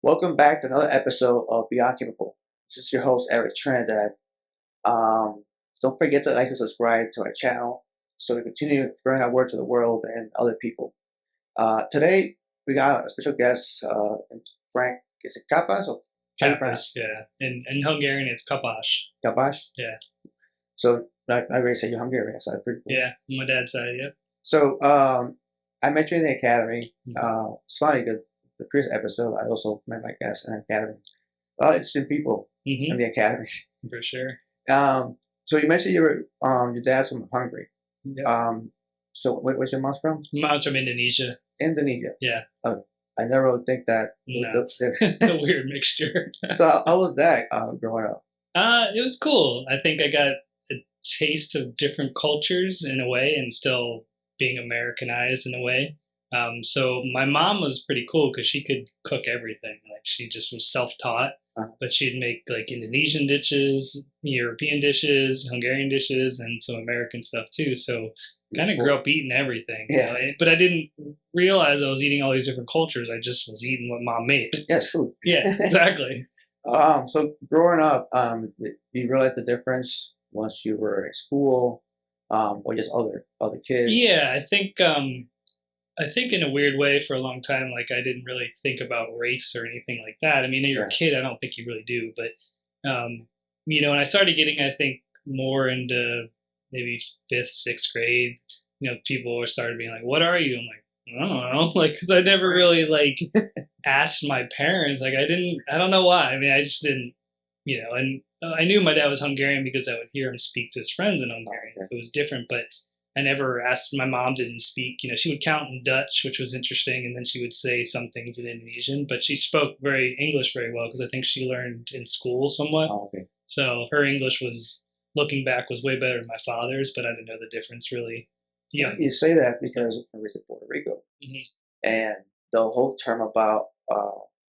Welcome back to another episode of Beyond Capable. This is your host, Eric Trinidad. Don't forget to like and subscribe to our channel so we continue bringing our word to the world and other people. Today, we got a special guest, Frank. Is it Kapas or Kapas? Yeah. In Hungarian, it's Kapas. Kapas? Yeah. So, I already said you're Hungarian, so that's pretty cool. Yeah, my dad's side, yeah. So, I met you in the academy. It's funny because the previous episode, I also met my guest in the academy. A lot of interesting people in the academy. For sure. So you mentioned your dad's from Hungary. Yep. So where's your mom's from? Mom's from Indonesia. Indonesia. Yeah. I never would think that. No. It's a weird mixture. So how was that growing up? It was cool. I think I got a taste of different cultures in a way, and still being Americanized in a way. So my mom was pretty cool because she could cook everything. Like, she just was self-taught, but she'd make like Indonesian dishes, European dishes, Hungarian dishes, and some American stuff too. So kind of grew up eating everything. Yeah. You know? But I didn't realize I was eating all these different cultures. I just was eating what mom made. Yes, food. Yeah, exactly. So growing up, you realized the difference once you were in school, or just other kids? Yeah, I think in a weird way for a long time, like, I didn't really think about race or anything like that. I mean, when you're a kid, I don't think you really do. But, you know, when I started getting, I think, more into maybe 5th, 6th grade, you know, people started being like, what are you? I'm like, I don't know. Like, because I never really, like, asked my parents. Like, I don't know why. I mean, I just didn't, you know, and I knew my dad was Hungarian because I would hear him speak to his friends in Hungarian. So it was different, but I never asked. My mom didn't speak. You know, she would count in Dutch, which was interesting, and then she would say some things in Indonesian. But she spoke English very well because I think she learned in school somewhat. Oh, okay. So her English was, looking back, was way better than my father's. But I didn't know the difference really. Yeah, you say that because I was in Puerto Rico, and the whole term about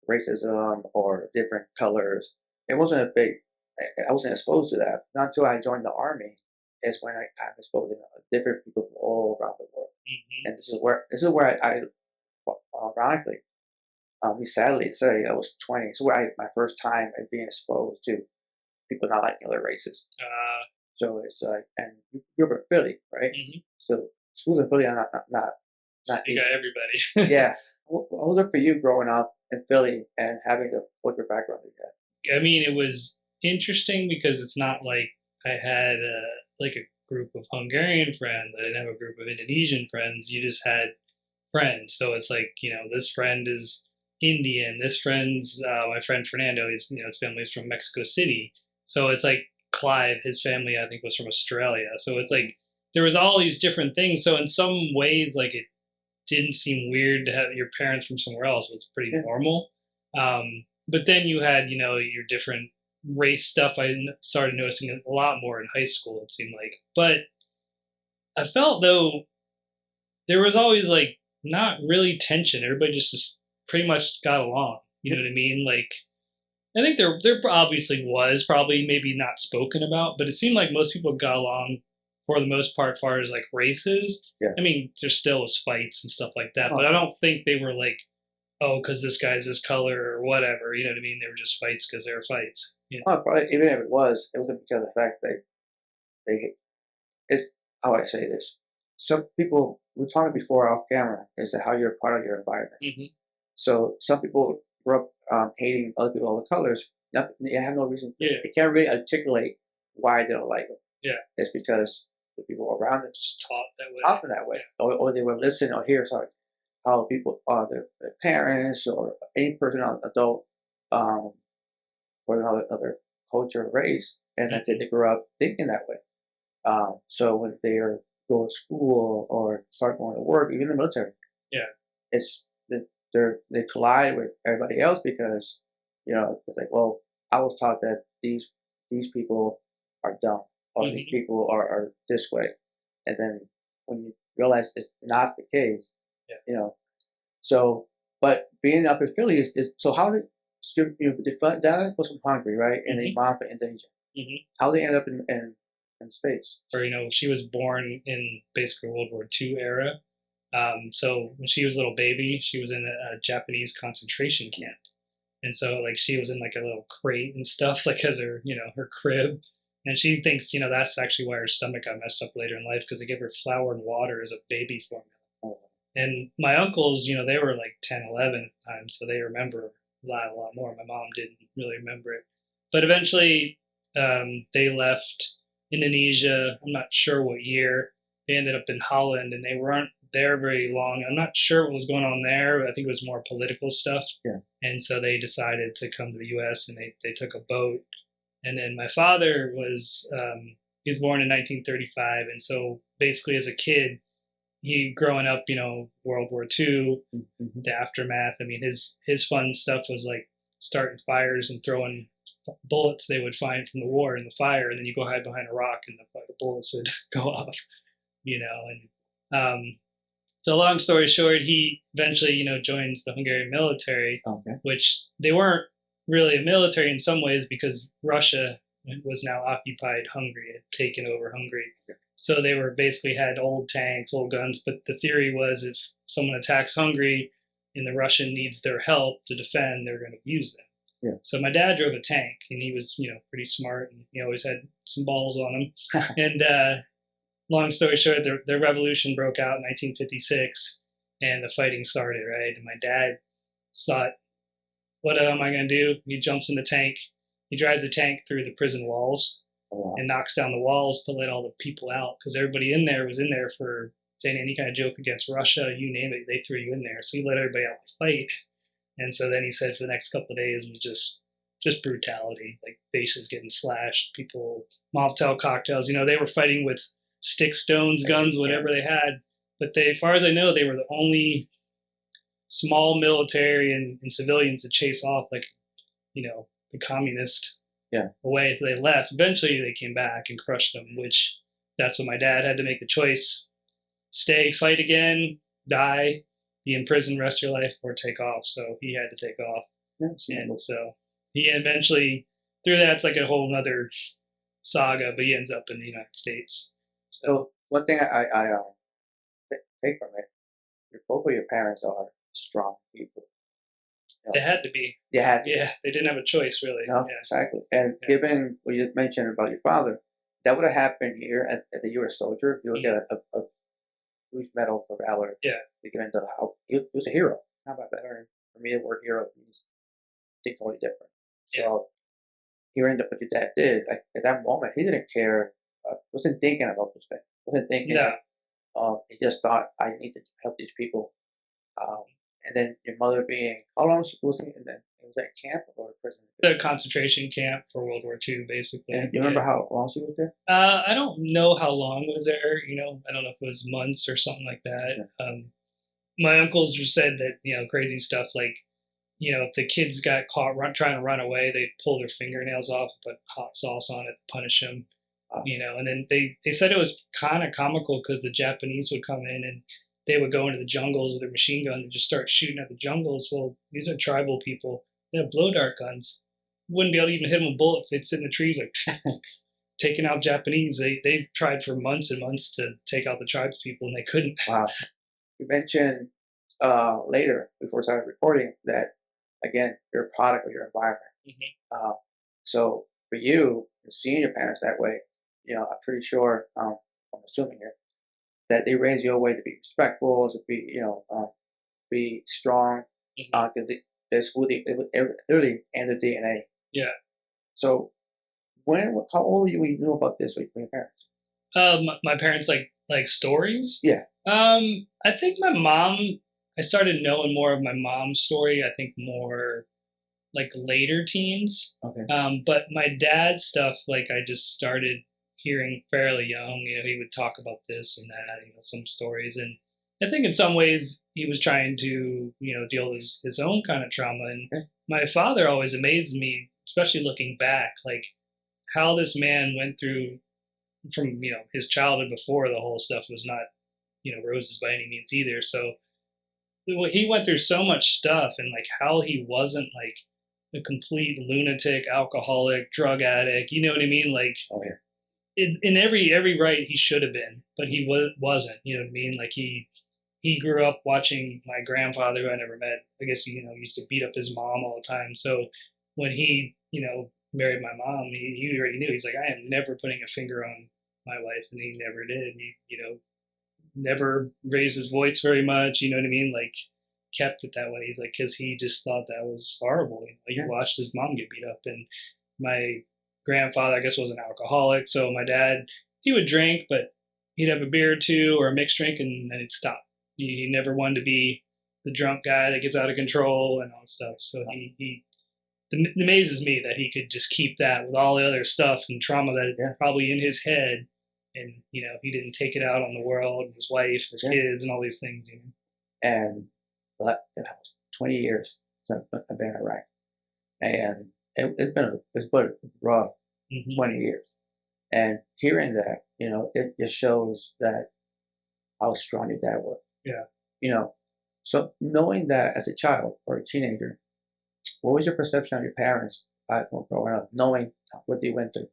racism or different colors, it wasn't a big. I wasn't exposed to that not until I joined the army. Is when I was exposed to different people from all around the world, and this is where I ironically, sadly say I was 20. It's where my first time at being exposed to people not liking other races. So it's like, and you grew up in Philly, right? So schools in Philly are not you got everybody. Yeah. What was it for you growing up in Philly and having the cultural background you had? I mean, it was interesting because it's not like I had like a group of Hungarian friends. I didn't have a group of Indonesian friends. You just had friends. So it's like, you know, this friend is Indian. This friend's my friend Fernando. His family's from Mexico City. So it's like Clive. His family, I think, was from Australia. So it's like there was all these different things. So in some ways, like, it didn't seem weird to have your parents from somewhere else. It was pretty normal. But then you had, you know, your different race stuff. I started noticing a lot more in high school, it seemed like. But I felt, though, there was always, like, not really tension. Everybody just pretty much got along. You know what I mean? Like, I think there obviously was probably maybe not spoken about, but it seemed like most people got along for the most part as far as, like, races. Yeah. I mean, there still was fights and stuff like that, but I don't think they were like, oh, because this guy's this color or whatever. You know what I mean? They were just fights because they were fights. You know? Probably, even if it wasn't because of the fact that it's, how would I say this? Some people, we were talking before off camera, is that how you're part of your environment. So some people grew up hating other people of all the colors. They have no reason. Yeah. They can't really articulate why they don't like them. Yeah. It's because the people around them just taught that way. Taught them that way. Yeah. Or they would listen or hear, how people are, their parents or any person, adult, or another culture or race, and that they grew up thinking that way. So when they go to school or start going to work, even in the military, it's they collide with everybody else because, you know, it's like, well, I was taught that these people are dumb or these people are this way, and then when you realize it's not the case, you know. So, but being up in Philly is so how did your dad was from Hungary, right? And then mom from Indonesia. How they end up in in the States. Or she was born in basically World War II era. So when she was a little baby, she was in a Japanese concentration camp, and so like she was in like a little crate and stuff, like as her her crib. And she thinks that's actually why her stomach got messed up later in life, because they give her flour and water as a baby formula. Oh, And my uncles, they were like 10, 11 at the time, so they remember a lot more. My mom didn't really remember it. But eventually, they left Indonesia. I'm not sure what year. They ended up in Holland, and they weren't there very long. I'm not sure what was going on there. I think it was more political stuff. yeah. And so they decided to come to the U.S., and they took a boat. And then my father he was born in 1935, and so basically as a kid, he growing up, World War II, Mm-hmm. the aftermath. I mean, his fun stuff was like starting fires and throwing bullets they would find from the war in the fire, and then you go hide behind a rock, and the bullets would go off, And so, long story short, he eventually, joins the Hungarian military, Okay. which they weren't really a military in some ways because Russia was now occupied Hungary, had taken over Hungary. So they were basically had old tanks, old guns, but the theory was if someone attacks Hungary and the Russian needs their help to defend, they're going to use them. Yeah. So my dad drove a tank, and he was, pretty smart, and he always had some balls on him. And long story short, the revolution broke out in 1956, and the fighting started, right? And my dad thought, what am I going to do? He jumps in the tank. He drives the tank through the prison walls. Oh, wow. And knocks down the walls to let all the people out, because everybody in there was in there for saying any kind of joke against Russia, you name it, they threw you in there. So he let everybody out to fight. And so then he said for the next couple of days was just brutality, like faces getting slashed, people, Molotov cocktails. They were fighting with sticks, stones, guns, whatever they had. But they, as far as I know, they were the only small military and civilians to chase off the communist away. So they left. Eventually they came back and crushed them, which that's when my dad had to make the choice: stay, fight again, die, be in prison rest of your life, or take off. So he had to take off. And so he eventually, through that, it's like a whole other saga, but he ends up in the United States. So one thing I take from it, both of your parents are strong people. They had to be. They had to. Yeah, they didn't have a choice, really. No, Yeah. exactly. And given what you mentioned about your father, that would have happened here as you were a soldier. You would get a huge medal for valor. Yeah. To give into the house. He was a hero. Not about veteran. For me, the word hero means something totally different. So hearing what your dad did, like, at that moment, he didn't care. Wasn't thinking about this thing. Wasn't thinking. No. He just thought, I need to help these people. And then your mother being, how long was he in there? It was at camp or prison? The concentration camp for World War II, basically. And you remember how long she was there? I don't know how long was there. I don't know if it was months or something like that. Yeah. My uncles just said that crazy stuff like, if the kids got caught trying to run away, they'd pull their fingernails off, put hot sauce on it, punish them. And then they said it was kind of comical because the Japanese would come in and they would go into the jungles with their machine gun and just start shooting at the jungles. Well, these are tribal people. They have blow dart guns. Wouldn't be able to even hit them with bullets. They'd sit in the trees like taking out Japanese. They tried for months and months to take out the tribes people, and they couldn't. Wow. You mentioned later, before we started recording, that, again, you're a product of your environment. Mm-hmm. So for you, seeing your parents that way, I'm pretty sure, I'm assuming it, that they raised you a way to be respectful, to be strong. Mm-hmm. There's literally in the DNA. Yeah. So how old were you when you knew about this with your parents? My parents like stories. Yeah. I think my mom. I started knowing more of my mom's story. I think more like later teens. Okay. But my dad's stuff, like I just started hearing fairly young. He would talk about this and that, some stories. And I think in some ways he was trying to, deal with his own kind of trauma. And my father always amazed me, especially looking back, like how this man went through from, his childhood before the whole stuff was not, roses by any means either. So he went through so much stuff, and like how he wasn't like a complete lunatic, alcoholic, drug addict. You know what I mean? Like, in every right he should have been, but he wasn't. You know what I mean? Like he grew up watching my grandfather, who I never met. I guess used to beat up his mom all the time. So when he married my mom, he already knew. He's like, I am never putting a finger on my wife, and he never did. He never raised his voice very much. You know what I mean? Like kept it that way. He's like, because he just thought that was horrible. He watched his mom get beat up, and my grandfather, I guess, was an alcoholic. So my dad, he would drink, but he'd have a beer or two or a mixed drink, and then he'd stop. He never wanted to be the drunk guy that gets out of control and all that stuff. So it amazes me that he could just keep that with all the other stuff and trauma that probably in his head, and he didn't take it out on the world, his wife, his kids, and all these things. And that was 20 years since I've been in Iraq, and it's been a rough 20 years. And hearing that, it just shows that how strong your dad was. Yeah. So knowing that as a child or a teenager, what was your perception of your parents growing up, knowing what they went through?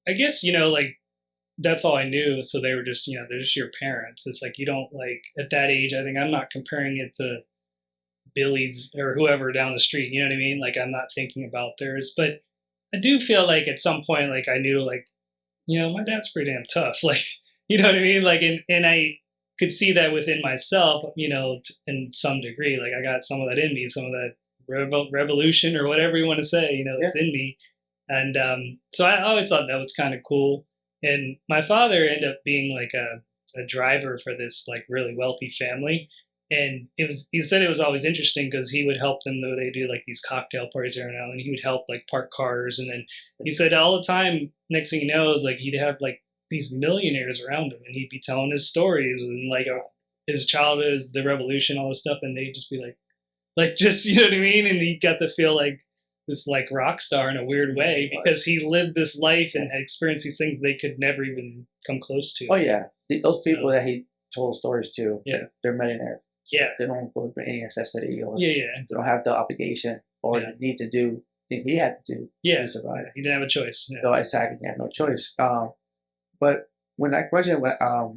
I guess, like that's all I knew. So they were just, they're just your parents. It's like, you don't like at that age, I think I'm not comparing it to Billy's or whoever down the street. You know what I mean? Like I'm not thinking about theirs, but I do feel like at some point, like I knew like, my dad's pretty damn tough. Like, you know what I mean? Like, and I could see that within myself, in some degree. Like I got some of that in me, some of that revolution or whatever you want to say, it's in me. And so I always thought that was kind of cool. And my father ended up being like a driver for this like really wealthy family. And he said it was always interesting because he would help them, though they do like these cocktail parties every now and then. He would help like park cars. And then he said all the time, next thing you know, is like he'd have like these millionaires around him, and he'd be telling his stories and like his childhood, the revolution, all this stuff. And they'd just be like, just, you know what I mean? And he got to feel like this like rock star in a weird way because he lived this life and had experienced these things they could never even come close to. Oh yeah, those people that he told stories to, they're millionaires. Yeah, they don't go through any necessity, or they don't have the obligation or the need to do things he had to do to survive. He didn't have a choice. So exactly, he had no choice. But when that question went, I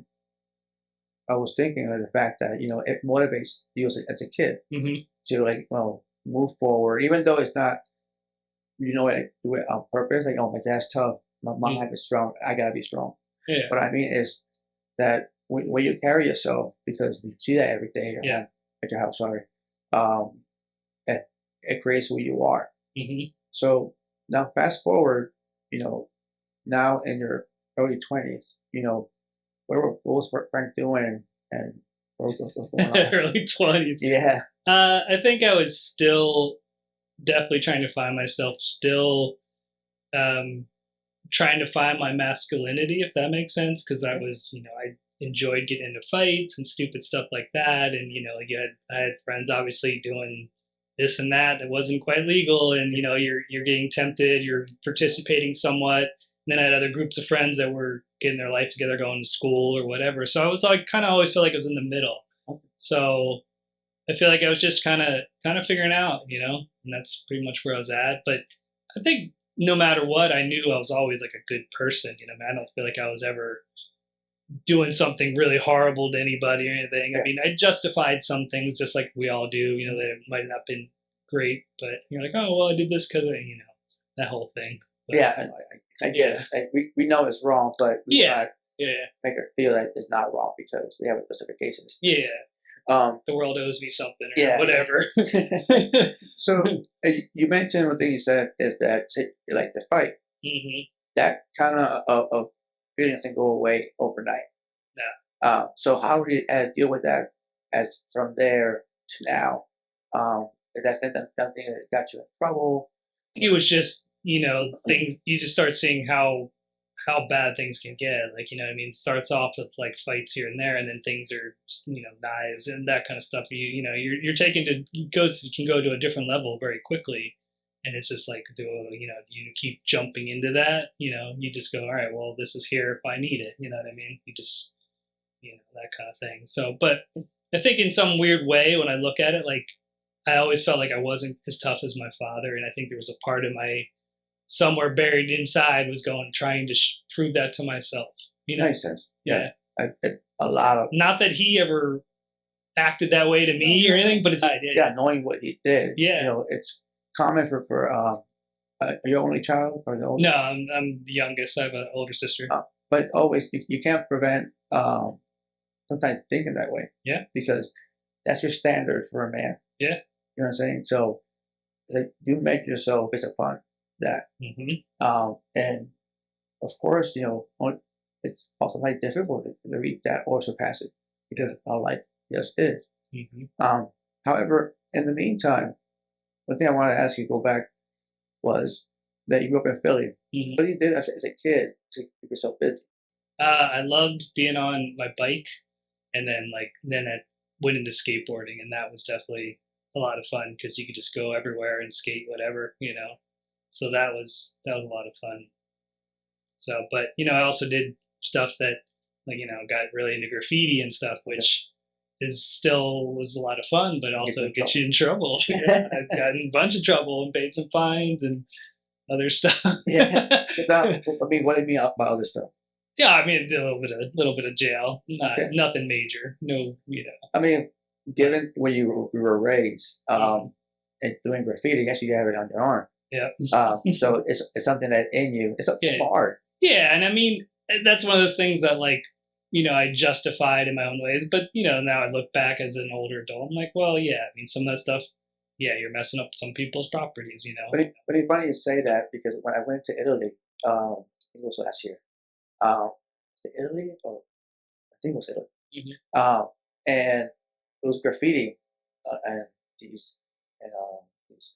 was thinking of the fact that it motivates you as a kid to like move forward, even though it's not. I do it on purpose. Like, my dad's tough. My mom is strong. I gotta be strong. Yeah. What I mean is that when you carry yourself, because you see that every day at your house, it creates who you are. So now fast forward, now in your early 20s, what was Frank doing, and what was going on? Early 20s. Yeah. I think I was still definitely trying to find myself, still trying to find my masculinity, if that makes sense, because I was, I enjoyed getting into fights and stupid stuff like that, and I had friends obviously doing this and that wasn't quite legal, and you're getting tempted, you're participating somewhat. And then I had other groups of friends that were getting their life together, going to school or whatever. So I was like, kind of always felt like I was in the middle. So I feel like I was just kind of figuring out, and that's pretty much where I was at. But I think no matter what, I knew I was always like a good person. I don't feel like I was ever doing something really horrible to anybody or anything. I mean, I justified some things just like we all do, that it might not have been great, but you're like, oh, well, I did this because of, that whole thing. But, I get it. Like, we know it's wrong, but we make it feel like it's not wrong because we have a justification. The world owes me something or whatever. So you mentioned one thing you said is that you like to fight. That kind of feeling doesn't go away overnight. Yeah. So how do you deal with that as from there to now? Is that something that got you in trouble? It was just, things, you just start seeing how bad things can get. Like, it starts off with like fights here and there, and then things are, knives and that kind of stuff. You're taken to, can go to a different level very quickly. And it's just like, you keep jumping into that, you just go, all right, well, this is here if I need it. You know what I mean? You just, that kind of thing. So, but I think in some weird way, when I look at it, like, I always felt like I wasn't as tough as my father. And I think there was a part of my somewhere buried inside was trying to prove that to myself. Makes sense. Yeah. A lot of Not that he ever acted that way to me or anything, but it's knowing what he did. Yeah. It's common for your only child or the oldest? No, I'm the youngest. I have an older sister. But always you can't prevent sometimes thinking that way. Yeah. Because that's your standard for a man. Yeah. You know what I'm saying? So it's like you make yourself based upon that. And of course, it's also like difficult to reach that or surpass it because our life just is. However, in the meantime, one thing I want to ask you, go back, was that you grew up in Philly. What you did as a kid to keep yourself busy? I loved being on my bike, and then I went into skateboarding, and that was definitely a lot of fun because you could just go everywhere and skate whatever, So that was a lot of fun. So, but I also did stuff that got really into graffiti and stuff, which was a lot of fun, but also gets you in trouble. I've gotten a bunch of trouble and paid some fines and other stuff. I mean, what do you mean by other stuff? Yeah, I mean, a little bit of jail, nothing major. No, I mean, given where you were raised, and doing graffiti, I guess you have it on your arm. Yeah. So it's something that in you. It's hard. Yeah, and I mean, that's one of those things that I justified in my own ways, but now I look back as an older adult, I'm like, well, yeah, I mean, some of that stuff, yeah, you're messing up some people's properties, But it's funny you say that because when I went to Italy, I think it was last year, Italy, or I think it was Italy, and it was graffiti, and these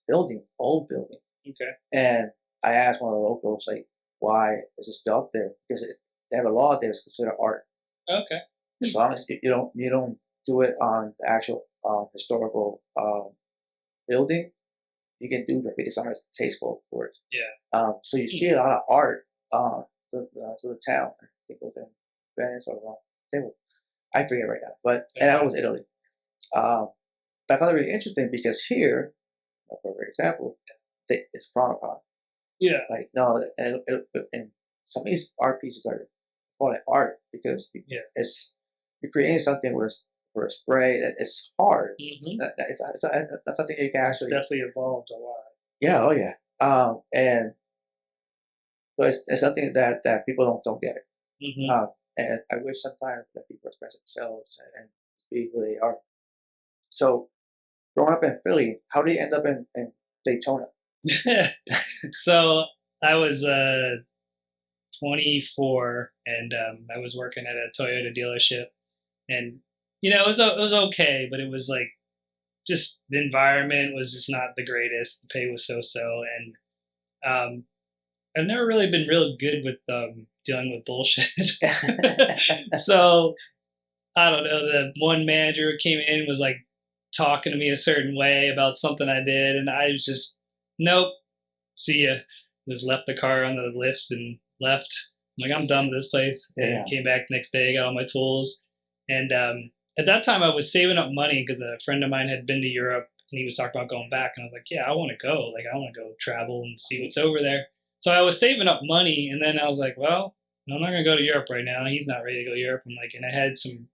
old building. Okay. And I asked one of the locals, like, why is it still up there? Because they have a law there that's considered art. Okay. As long as you don't do it on the actual historical building, you can do graffiti as long as it's tasteful, of course. Yeah. So you see a lot of art to the town. I think it was in Venice or I forget right now, but and that was Italy. But I found it really interesting because here, for example, it's frowned upon. Yeah. Like no, and some of these art pieces are called art because it's you're creating something where a spray that it's hard. It's that's something you can actually definitely evolved a lot. Yeah. Oh yeah. And so it's something that people don't get it. And I wish sometimes that people express themselves and speak who they are. So growing up in Philly, how did you end up in Daytona? So I was 24, and I was working at a Toyota dealership, and it was okay, but it was like just the environment was just not the greatest. The pay was so, and I've never really been real good with dealing with bullshit. So I don't know. The one manager who came in was like talking to me a certain way about something I did, and I was just nope. See ya. Just left the car on the lifts and left. I'm like, I'm done with this place. And came back the next day, got all my tools. And at that time, I was saving up money because a friend of mine had been to Europe and he was talking about going back. And I was like, yeah, I want to go. Like, I want to go travel and see what's over there. So I was saving up money. And then I was like, well, I'm not going to go to Europe right now. He's not ready to go to Europe. I'm like, and I had some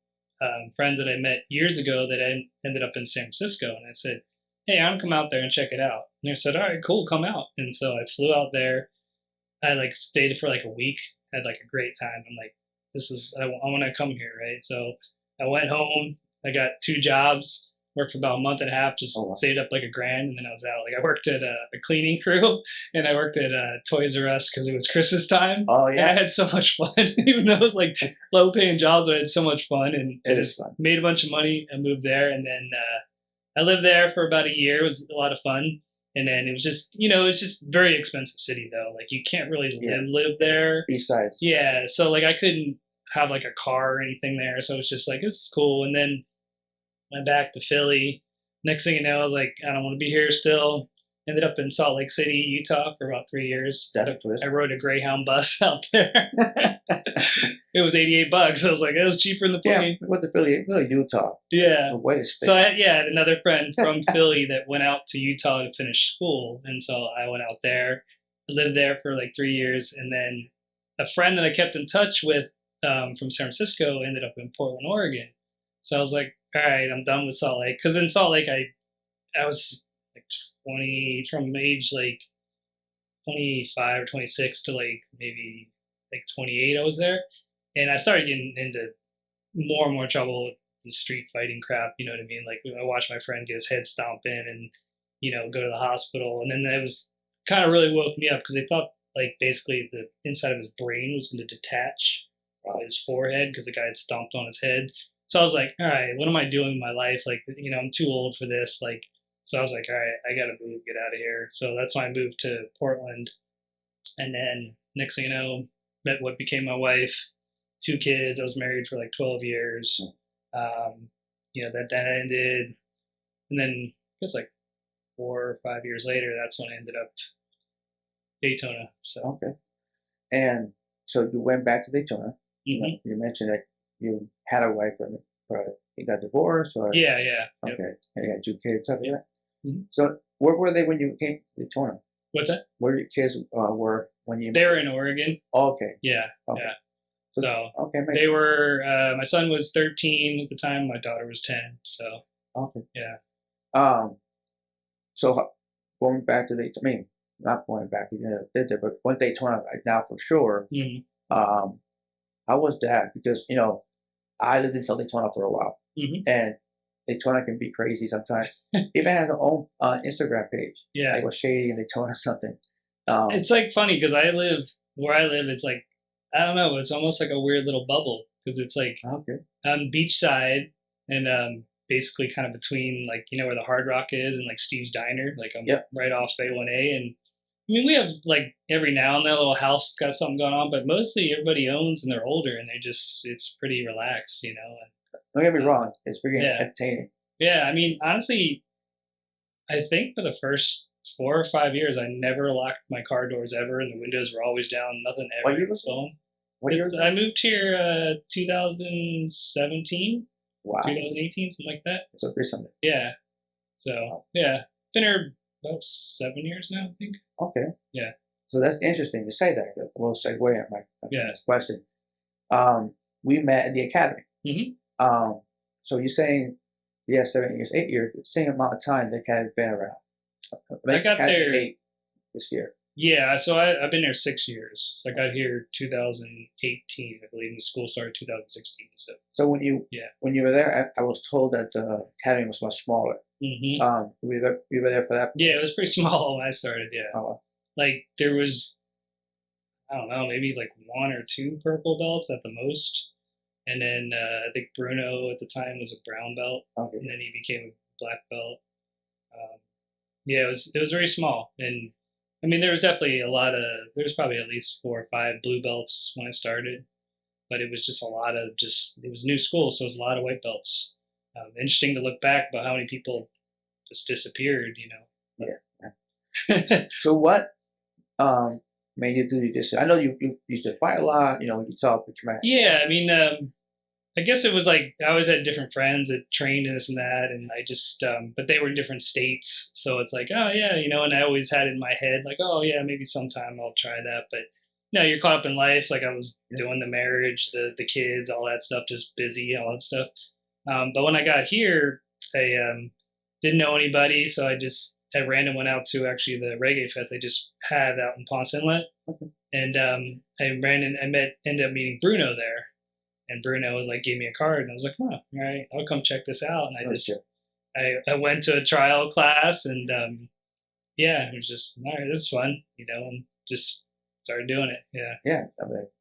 friends that I met years ago that I ended up in San Francisco. And I said, hey, I'm come out there and check it out. And they said, all right, cool, come out. And so I flew out there. I stayed for a week, had a great time. I'm like, I want to come here, right? So I went home. I got 2 jobs, worked for about a month and a half, just saved up $1,000, and then I was out. I worked at a cleaning crew, and I worked at Toys R Us because it was Christmas time. Oh yeah, and I had so much fun, even though it was low paying jobs, but I had so much fun, and it is fun. Made a bunch of money. I moved there, and then I lived there for about a year. It was a lot of fun. And then it was just, it was just very expensive city though. You can't really live there. Besides. Yeah. So I couldn't have a car or anything there. So it's just this is cool. And then went back to Philly. Next thing you know, I was like, I don't want to be here still. Ended up in Salt Lake City, Utah for about 3 years. I rode a Greyhound bus out there. It was $88. I was like, it was cheaper than the plane. Yeah, what the Philly? Utah. Yeah. What is so I had another friend from Philly that went out to Utah to finish school, and so I went out there, I lived there for like 3 years, and then a friend that I kept in touch with from San Francisco ended up in Portland, Oregon. So I was like, all right, I'm done with Salt Lake, because in Salt Lake I was like 20, from age like 25 or 26 to like maybe like 28. I was there, and I started getting into more and more trouble with the street fighting crap. You know what I mean? Like I watched my friend get his head stomped in, and go to the hospital, and then that was kind of really woke me up, because they thought like basically the inside of his brain was going to detach his forehead because the guy had stomped on his head. So I was like, all right, what am I doing in my life? Like, I'm too old for this. Like, so I was like, all right, I got to move, get out of here. So that's why I moved to Portland. And then next thing you know, met what became my wife, 2 kids. I was married for like 12 years. That ended. And then I guess like 4 or 5 years later, that's when I ended up Daytona. So, Okay. And so you went back to Daytona. mhm. You mentioned that you had a wife, but you got divorced, or Yeah. okay, Yep. and you got 2 kids, something like that. Mhm. So where were they when you came to Daytona? What's that? Where your kids were when you? They were in Oregon. Oh, okay. Yeah. Okay. Yeah. So, So okay, they were, my son was 13 at the time, my daughter was 10. So, okay. yeah. So going back to Daytona, I mean, not going back, you never did there, but one Daytona right now for sure. Mhm. How was that? Because I lived in South Daytona for a while, Mhm. and Daytona can be crazy sometimes. Even has their own Instagram page, Yeah. like was shady in Daytona or something. It's like funny because where I live, it's like, I don't know, it's almost like a weird little bubble, because it's like Okay. on beachside, and basically kind of between like, where the Hard Rock is and like Steve's Diner. Like I'm Yep. right off A1A. And I mean, we have like every now and then a little house got something going on, but mostly everybody owns and they're older, and it's pretty relaxed. Don't get me wrong; it's pretty Yeah. entertaining. Yeah, I mean, honestly, I think for the first 4 or 5 years, I never locked my car doors ever, and the windows were always down. Nothing What ever year was stolen. What year? I moved here 2017, Wow. 2018, something like that. So recently. Yeah. So yeah, been here about 7 years now, I think. Okay. Yeah. So that's interesting to say that. We'll segue on my Yeah. next question. We met in the academy. Mhm. So you're saying, 7 years, 8 years, the same amount of time the academy's been around. I got Academy there. 8 this year. Yeah, so I've been there 6 years. So I got here 2018, I believe, and the school started 2016. So So when you yeah. were there, I was told that the academy was much smaller. Mhm. We were there for that. Yeah, it was pretty small when I started. Yeah, Oh, like there was, I don't know, maybe like 1 or 2 purple belts at the most, and then I think Bruno at the time was a brown belt, okay. and then he became a black belt. Yeah, it was very small, and I mean there was definitely there was probably at least 4 or 5 blue belts when I started, but it was just it was new school, so it was a lot of white belts. Interesting to look back about how many people just disappeared. Yeah. So what made you do this? I know you used to fight a lot. You talk with your man. Yeah, I mean, I guess it was like I always had different friends that trained in this and that, and I just, but they were in different states, so it's like, oh yeah, and I always had it in my head, like, oh yeah, maybe sometime I'll try that, but no, you're caught up in life. Like I was doing the marriage, the kids, all that stuff, just busy, all that stuff. But when I got here, I didn't know anybody, so at random went out to actually the reggae fest they just had out in Ponce Inlet, Okay. and ended up meeting Bruno there. And Bruno was like, gave me a card, and I was like, oh, all right, I'll come check this out. And I went to a trial class, and yeah, it was just, all right, this is fun, and just started doing it. Yeah. Yeah.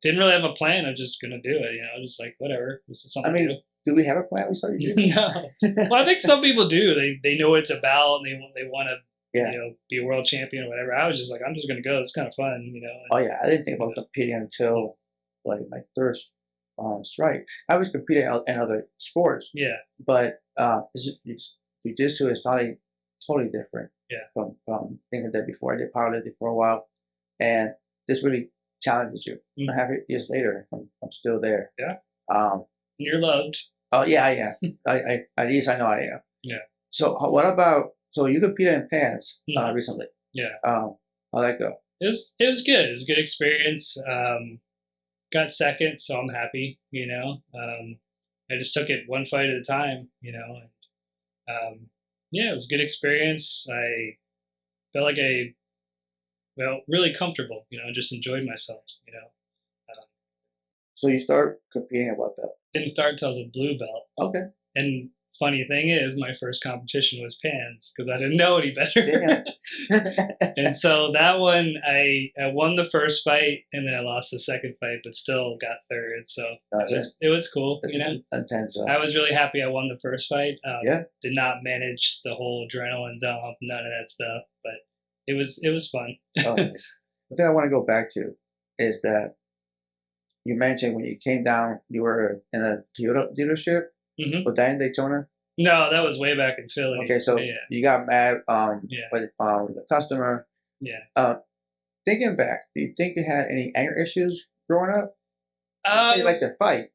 Didn't really have a plan. I'm just gonna do it. Just like whatever. This is something. Do we have a plan? We started doing? No. Well, I think some people do. They know what it's about, and they want to. Yeah. Be a world champion or whatever. I was just like, I'm just gonna go. It's kind of fun, And, Oh yeah, I didn't think about competing until like my third strike. I was competing in other sports. Yeah. But jiu-jitsu is totally different. Yeah. From things I did before. I did powerlifting for a while, and this really challenges you. Mm-hmm. 1.5 years later, I'm still there. Yeah. You're loved. Oh yeah, I am. I at least I know I am. Yeah. So what about? So you competed in pants Mm-hmm. recently. Yeah. How'd that go? it was good. It was a good experience. Got second, so I'm happy. I just took it one fight at a time. Yeah, it was a good experience. I felt like I felt really comfortable. Just enjoyed myself. So you start competing at what belt? Didn't start until I was a blue belt. Okay. And funny thing is, my first competition was pans because I didn't know any better. Damn. And so that one, I won the first fight, and then I lost the second fight, but still got third. So it was cool. Intense. I was really happy I won the first fight. Yeah. Did not manage the whole adrenaline dump, none of that stuff, but it was fun. Oh, nice. The thing I want to go back to is that you mentioned when you came down, you were in a Toyota dealership. Hmm. Was that in Daytona? No, that was way back in Philly. Okay, so yeah, you got mad yeah, with the customer. yeah. Thinking back, do you think you had any anger issues growing up? You Um, like to fight.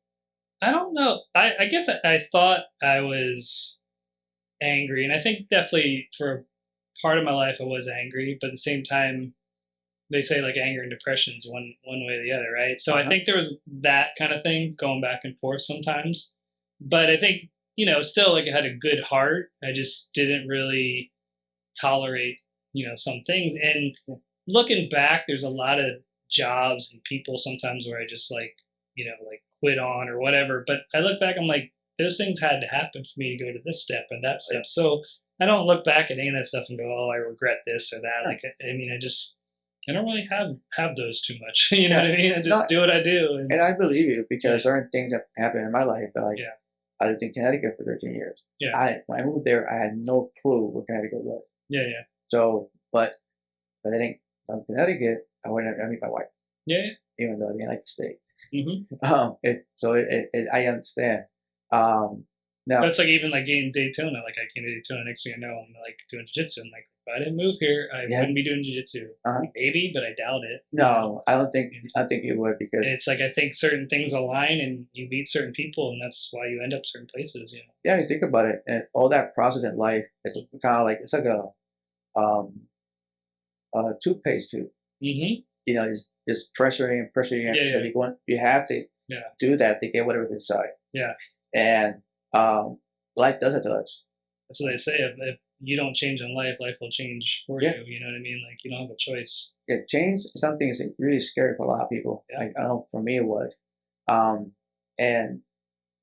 I don't know. I guess I thought I was angry, and I think definitely for part of my life I was angry, but at the same time, they say like anger and depression is one way or the other, right? So I Uh-huh. think there was that kind of thing going back and forth sometimes. But I think, still like I had a good heart. I just didn't really tolerate, some things. And looking back, there's a lot of jobs and people sometimes where I just like quit on or whatever. But I look back, I'm like, those things had to happen for me to go to this step and that step. So I don't look back at any of that stuff and go, oh, I regret this or that. Yeah. Like, I mean, I don't really have those too much. You know Yeah. what I mean? I just No, do what I do. and I believe you because certain things have happened in my life. Like Yeah. I lived in Connecticut for 13 years. Yeah. When I moved there, I had no clue what Connecticut was. Yeah, yeah, So, but I think from Connecticut, I went and meet my wife, yeah, even though I didn't like the state. yeah. Hmm. I understand. Now, But it's like even like getting Daytona. Like I came to Daytona, next thing I know, I'm like doing jiu-jitsu. I'm like, if I didn't move here, I Yeah. wouldn't be doing jiu-jitsu. Uh-huh. Maybe, but I doubt it. no, I don't think you would because And it's like I think certain things align, and you meet certain people, and that's why you end up certain places. yeah, you think about it, and all that process in life is kind of like it's like a toothpaste tube. Mm-hmm. It's pressuring and pressuring. Yeah, yeah. You have to Yeah. do that to get whatever's inside. Yeah. And life does it to us. That's what they say. If you don't change in life, life will change for Yeah. you. You know what I mean? Like you don't have a choice. Yeah, change is something is really scary for a lot of people. Yeah. Like I know for me it was. And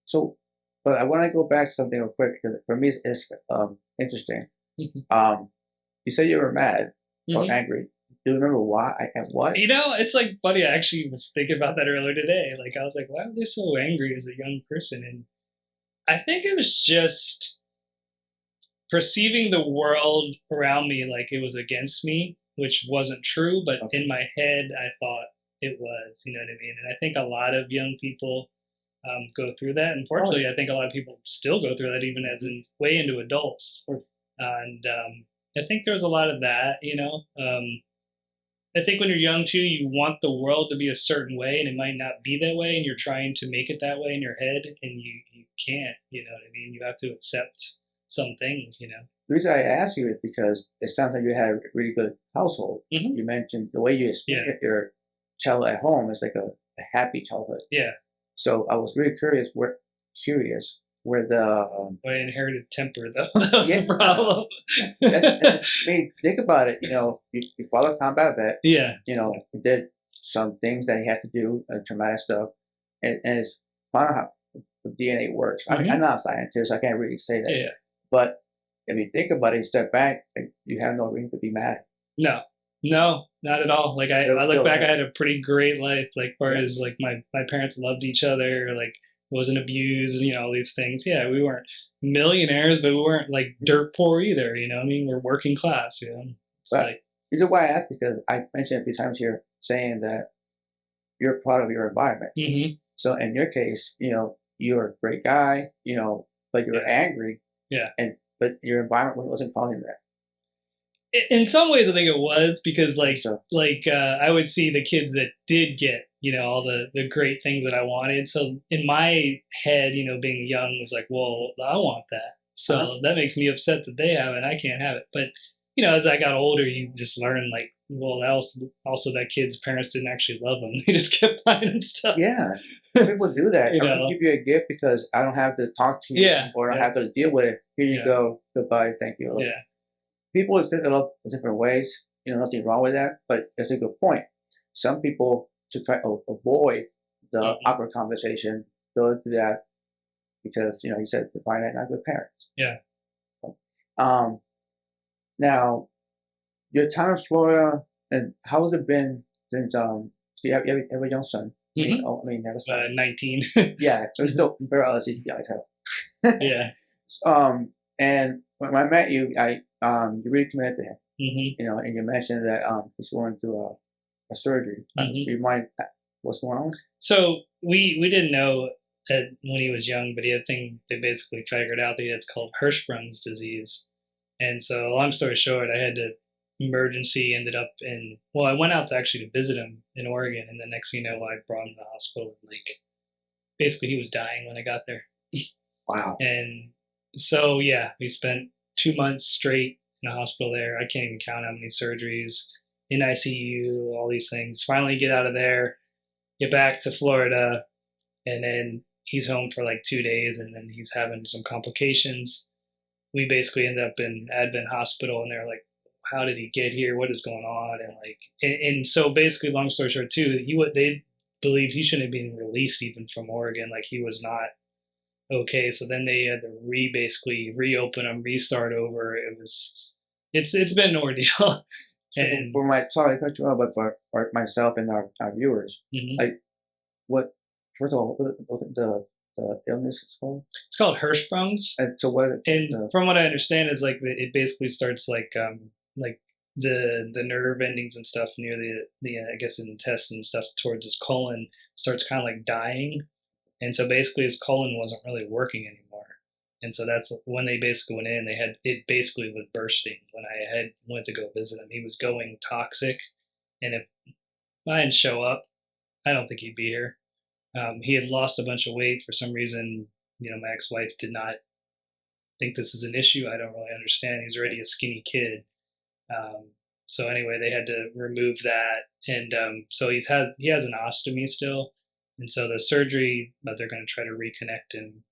so, but I want to go back to something real quick because for me it's interesting. Mhm. You said you were mad or Mhm. angry. Do you remember why and what? It's like funny. I actually was thinking about that earlier today. Like I was like, why are they so angry as a young person? And I think it was just perceiving the world around me like it was against me, which wasn't true, but Okay. in my head, I thought it was. You know what I mean? And I think a lot of young people go through that. Unfortunately, I think a lot of people still go through that, even as in way into adults. And I think there's a lot of that. I think when you're young too, you want the world to be a certain way, and it might not be that way, and you're trying to make it that way in your head, and you can't. You know what I mean? You have to accept some things. The reason I ask you is because it sounds like you had a really good household. Mhm. You mentioned the way you experienced your child at home is like a happy childhood. Yeah. So I was really curious where the My inherited temper, though, that was Yeah. the problem. I mean, think about it. Your father combat vet. Yeah. He did some things that he had to do, traumatic stuff, and it's fun how the DNA works. I mean, I'm not a scientist, so I can't really say that. Yeah. But if you think about it, you step back, and you have no reason to be mad. No, not at all. Like I look back, I had a pretty great life. Like far as like my parents loved each other, like wasn't abused, all these things. Yeah, we weren't millionaires, but we weren't like dirt poor either. You know what I mean? We're working class. It's But like the reason why I asked because I mentioned a few times here saying that you're part of your environment. mhm. So in your case, you're a great guy, but you were angry. Yeah. But your environment wasn't calling you that. In some ways, I think it was because So I would see the kids that did get all the great things that I wanted. So in my head, being young was like, well, I want that. So that makes me upset that they have it and I can't have it. But as I got older, you just learn like, well, also that kid's parents didn't actually love him. They just kept buying him stuff. Yeah, people do that. You I'm gonna know. give you a gift because I don't have to talk to you Yeah. or I Yeah. have to deal with it. Here you Yeah. go. Goodbye. Thank you. Yeah. People set it up in different ways. Nothing wrong with that, but it's a good point. Some people, to try to avoid the Hmm. awkward conversation, they'll do that because he said to find out not good parents. Yeah. Um, Now your time in Florida, and how has it been since so you have a young son. Hmm. You have a son. 19. Yeah, so it's still very early. Yeah, I tell. Yeah. And when I met you, you really committed to him. Hmm. And you mentioned that he's going through a surgery. Hmm. Do you mind what's going on? So we didn't know that when he was young, but he had a thing they basically figured out that it's called Hirschsprung's disease. And so, long story short, I had to emergency ended up in. Well, I went out to actually to visit him in Oregon, and the next thing you know, I brought him to the hospital. And, like, basically, he was dying when I got there. Wow. And so, yeah, we spent 2 months straight in the hospital there. I can't even count how many surgeries in ICU, all these things. Finally, get out of there, get back to Florida, and then he's home for like 2 days, and then he's having some complications. We basically ended up in Advent Hospital, and they're like, "How did he get here? What is going on?" And like, and so basically, long story short, too, they believed he shouldn't have been released even from Oregon. Like he was not okay. So then they had to basically reopen him, restart over. It's been an ordeal. So And for my sorry, I cut you off, but for myself and our viewers, mhm. like what first of all, what the illness is called, It's called Hirschsprung's. and so what And the from what I understand, is like it basically starts like the nerve endings and stuff near the I guess the intestine stuff towards his colon starts kind of like dying, and so basically his colon wasn't really working anymore, and so that's when they basically went in. They had it basically was bursting when I had went to go visit him. He was going toxic, and if I didn't show up, I don't think he'd be here. He had lost a bunch of weight for some reason. My ex-wife did not think this is an issue. I don't really understand. He's already a skinny kid. Um, so anyway, they had to remove that, and so he has an ostomy still, and so the surgery, but they're going to try to reconnect him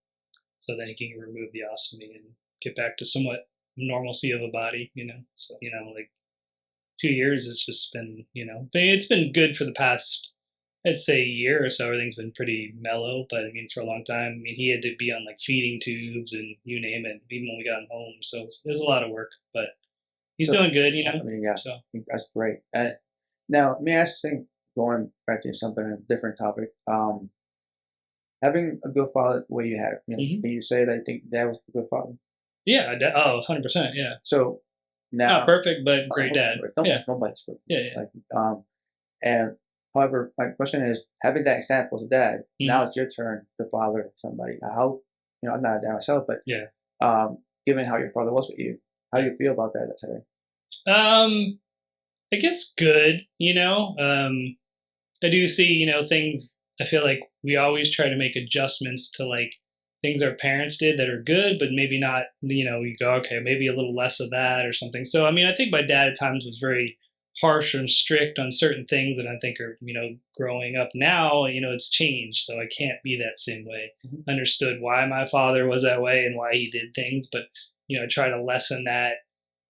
so that he can remove the ostomy and get back to somewhat normalcy of a body. So like 2 years, it's just been but it's been good for the past. I'd say a year or so, everything's been pretty mellow. But I mean, for a long time, I mean, he had to be on like feeding tubes and you name it, even when we got him home. So it was a lot of work, but he's so doing good, I mean, yeah, So I think that's great. Now let me ask you something. Going back to something a different topic. Having a good father the way you had, mhm. can you say that you think dad was a good father? Yeah, 100%. Yeah, So not now, perfect, but great dad. Yeah, nobody's perfect. yeah, yeah. Like, and however, my question is, having that example as a dad, now Mhm. it's your turn to father somebody. How, I'm not a dad myself, but Yeah, given how your father was with you, how do yeah. you feel about that today? I guess good. I do see, things. I feel like we always try to make adjustments to like things our parents did that are good, but maybe not. You go, okay, maybe a little less of that or something. So, I mean, I think my dad at times was very harsh and strict on certain things, and I think are growing up now, it's changed, so I can't be that same way. Mhm. Understood why my father was that way and why he did things, but I try to lessen that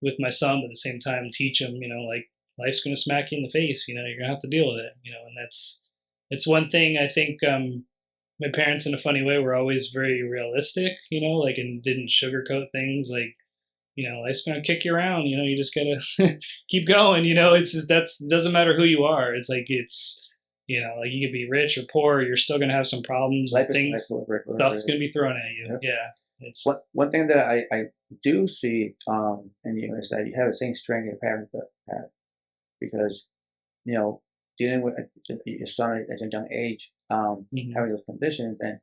with my son, but at the same time teach him, like life's going to smack you in the face. You're going to have to deal with it. And it's one thing I think. My parents, in a funny way, were always very realistic. Like and didn't sugarcoat things. Like life's gonna kick you around. You just gotta keep going. It's just doesn't matter who you are. It's like like you could be rich or poor. You're still gonna have some problems and Life is things. life. Stuff's gonna be thrown at you. Yep. Yeah, it's One thing that I do see in you is that you have the same strength your parents had because you know dealing with your son at a young age, mhm, having those conditions, and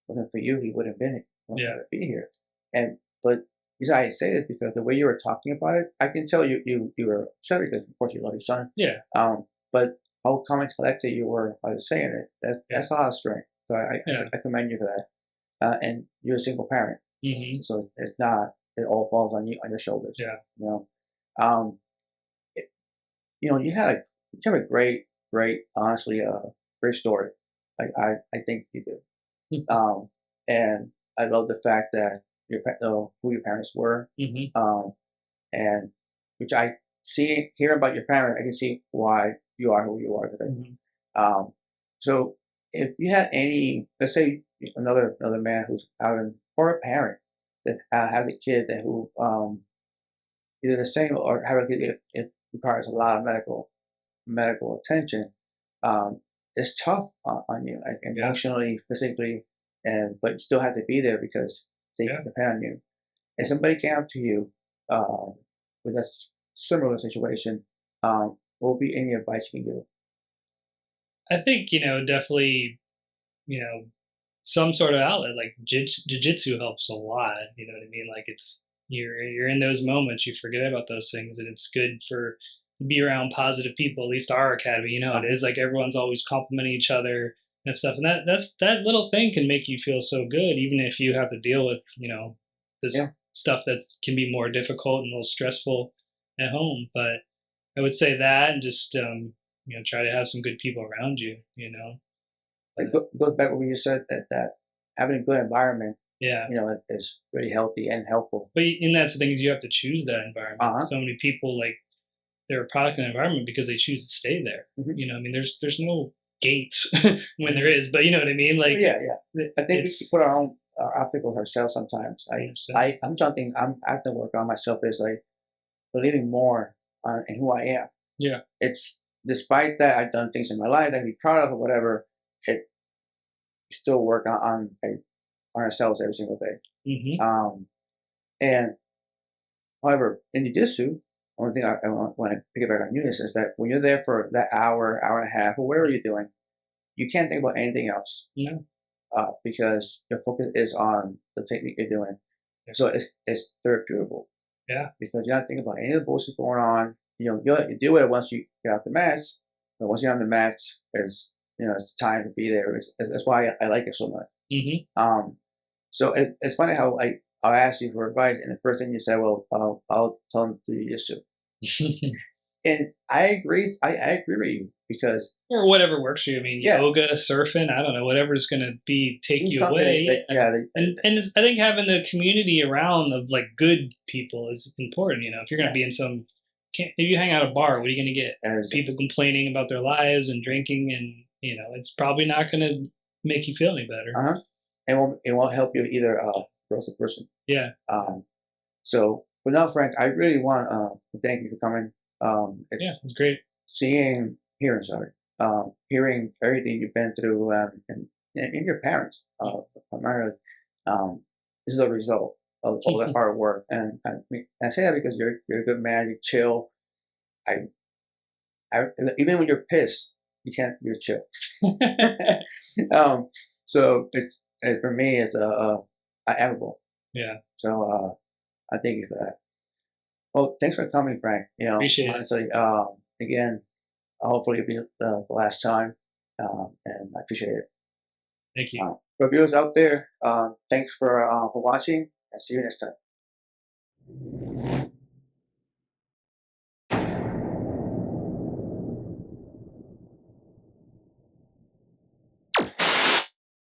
wasn't for you, he wouldn't yeah, be here. And but reason I say this because the way you were talking about it, I can tell you were upset because of course you love your son. yeah, But how calm and collected you were by saying it, yeah, that's a lot of strength. So yeah, I commend you for that. And you're a single parent, hmm, so it's not it all falls on you on your shoulders. yeah, You know. Um, it, you have a great, honestly, great story. I think you do. And I love the fact that who your parents were, Hmm. and which I see hear about your parents. I can see why you are who you are today. Hmm. Um, so if you had any, let's say another man who's out in, or a parent that has a kid that who either the same or have a kid it requires a lot of medical attention. Um, it's tough on you, like, Yeah. emotionally, physically, and but you still have to be there because they Yeah. depend on you. If somebody came up to you with a similar situation, what would be any advice you can give? I think, definitely, you know, some sort of outlet like jiu-jitsu helps a lot. You know what I mean? Like you're in those moments, you forget about those things, and it's good for to be around positive people. At least our academy, it is like everyone's always complimenting each other and stuff, and that little thing can make you feel so good, even if you have to deal with this Yeah, stuff that can be more difficult and a little stressful at home. But I would say that, and just try to have some good people around you. it But goes back to what you said that having a good environment, yeah. is really healthy and helpful. And that's the thing is you have to choose that Uh environment. huh. So many people like they're a product of the environment because they choose to stay there. Hmm. I mean, there's no gates when there is, but you know what I mean. Oh Like yeah, yeah. I think we it's put our own obstacles ourselves sometimes. 100%. I'm have to work on myself is like believing more in who I am. Yeah. It's despite that I've done things in my life that I be proud of or whatever. It we still work on ourselves every single day. Hmm. Um, and however, in jiu-jitsu, one thing I want to piggyback on you is that when you're there for that hour and a half, or whatever you're doing, you can't think about anything else No. because your focus is on the technique you're doing. Yeah. So it's therapeutical Yeah. because you're not thinking about any of the bullshit going on. You deal with it once you get out the match, but once you're on the match, it's the time to be there. That's why I like it so much. Hmm. Um, so it's funny how I'll ask you for advice, and the first thing you said, well, I'll tell them to do jiu-jitsu. And I agree. I agree with you because Or whatever works for you. I mean, yeah, yoga, surfing, I don't know, whatever's going to be take do you something. away. Yeah, And I think having the community around of like good people is important. If you're going to yeah, be in if you hang out at a bar, what are you going to get? as People complaining about their lives and drinking, and it's probably not going to make you feel any better. uh huh, and it won't help you either grow as a person. Yeah. Um, so, but now, Frank, I really want to thank you for coming. Yeah, It's it's great. hearing, sorry, hearing everything you've been through, and your parents, primarily. This is a result of all that hard work, and I say that because you're a good man. You chill. I, I even when you're pissed, you're chill. um, so for me, it's admirable. Yeah. So I thank you for that. Well, thanks for coming, Frank. Appreciate it. Honestly, again, hopefully it'll be the last time, and I appreciate it. Thank you. For viewers out there, thanks for watching, and see you next time.